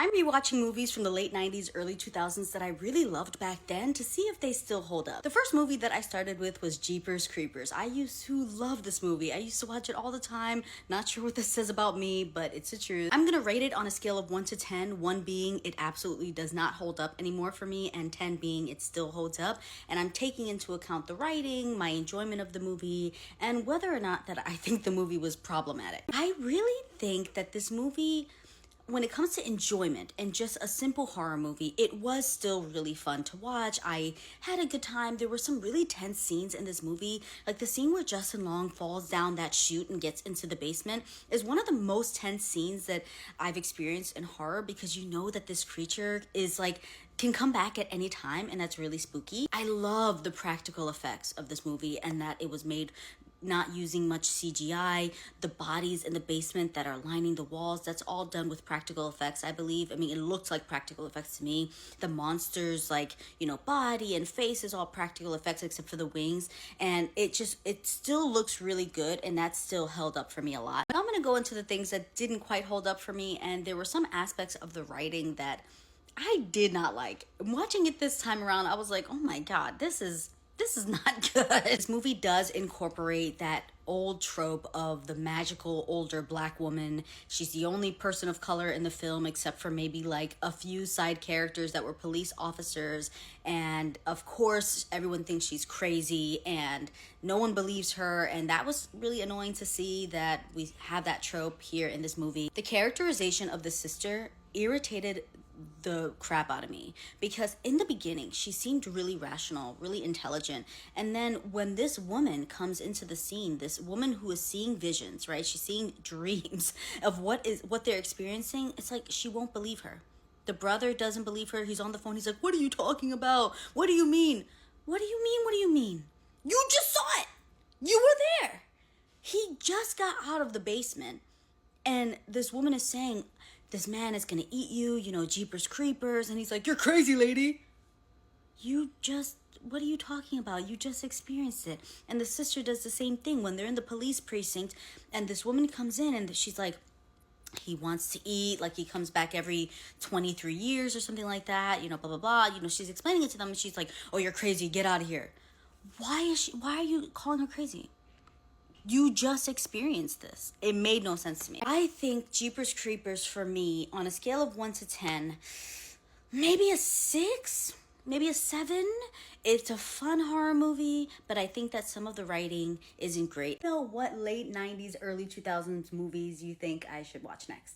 I'm rewatching movies from the late 90s, early 2000s that I really loved back then to see if they still hold up. The first movie that I started with was Jeepers Creepers. I used to love this movie. I used to watch it all the time. Not sure what this says about me, but it's the truth. I'm gonna rate it on a scale of 1 to 10, 1 being it absolutely does not hold up anymore for me, and 10 being it still holds up. And I'm taking into account the writing, my enjoyment of the movie, and whether or not that I think the movie was problematic. I really think that this movie, when it comes to enjoyment and just a simple horror movie, it was still really fun to watch. I had a good time. There were some really tense scenes in this movie. Like the scene where Justin Long falls down that chute and gets into the basement is one of the most tense scenes that I've experienced in horror, because you know that this creature is like can come back at any time, and that's really spooky. I love the practical effects of this movie and that it was made not using much CGI. The bodies in the basement that are lining the walls, that's all done with practical effects, I believe. I mean, it looks like practical effects to me. The monsters, like, you know, body and face is all practical effects except for the wings. And it still looks really good, and that still held up for me a lot. Now I'm gonna go into the things that didn't quite hold up for me, and there were some aspects of the writing that I did not like. Watching it this time around, I was like, oh my God, this is not good. This movie does incorporate that old trope of the magical older black woman. She's the only person of color in the film except for maybe like a few side characters that were police officers. And of course, everyone thinks she's crazy and no one believes her. And that was really annoying to see that we have that trope here in this movie. The characterization of the sister irritated the crap out of me, because in the beginning she seemed really rational, really intelligent, and then when this woman comes into the scene, this woman who is seeing visions, right, she's seeing dreams of what they're experiencing, it's like she won't believe her. The brother doesn't believe her. He's on the phone, he's like, what are you talking about? What do you mean? What do you mean? What do you mean? You just saw it. You were there. He just got out of the basement, and this woman is saying, this man is gonna eat you, you know, Jeepers Creepers. And he's like, you're crazy, lady. What are you talking about? You just experienced it. And the sister does the same thing when they're in the police precinct, and this woman comes in and she's like, he wants to eat, like he comes back every 23 years or something like that, you know, blah, blah, blah. You know, she's explaining it to them, and she's like, oh, you're crazy, get out of here. Why are you calling her crazy? You just experienced this. It made no sense to me. I think Jeepers Creepers, for me, on a scale of 1 to 10, maybe a 6, maybe a 7. It's a fun horror movie, but I think that some of the writing isn't great. So what late 90s, early 2000s movies you think I should watch next?